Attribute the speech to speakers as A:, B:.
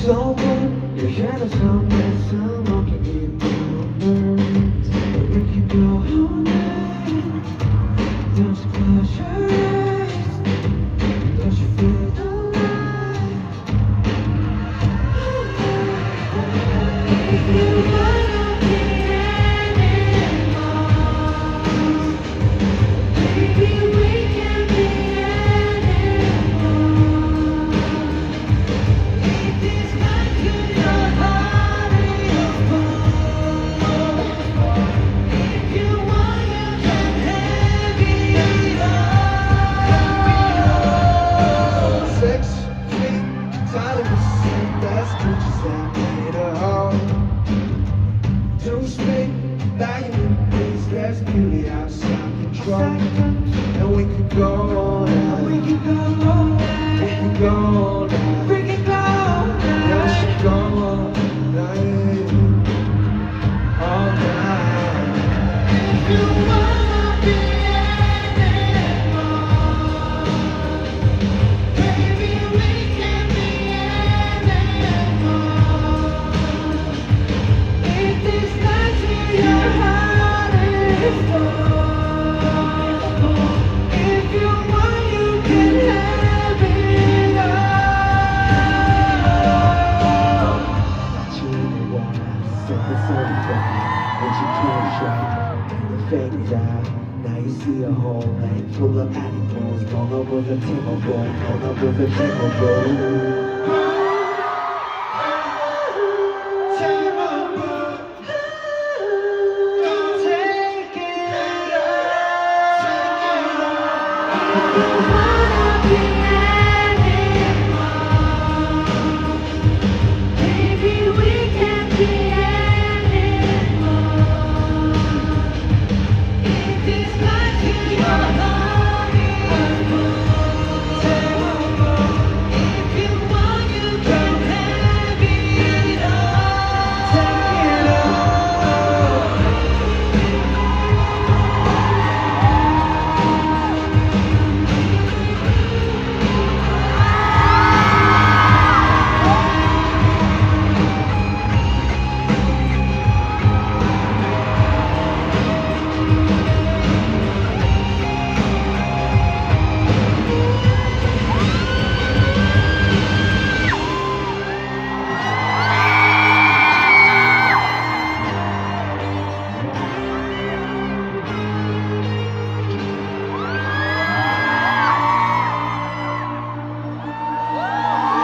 A: Your head is on this, I'm walking in the nerves. We keep your whole night. Don't you close your eyes? Don't you feel alive? If you wanna be animals, baby, we can be animals. If this life to your heart is full, if you want, you can have it all. 6 feet, tired of the same best creatures that made a home. Don't speak, valuing things, there's beauty outside control. And we could go all night. We could go all night. We could go all night. We could go all night. We should go all night. All night. If you wanna be animals, baby, we can be animals. If this life to your heart is full, if you want, you can have it all. Cheating wise, something certified, but you can't try. The fake is out. Now you see a whole lane full of animals. All over the table, all over the table.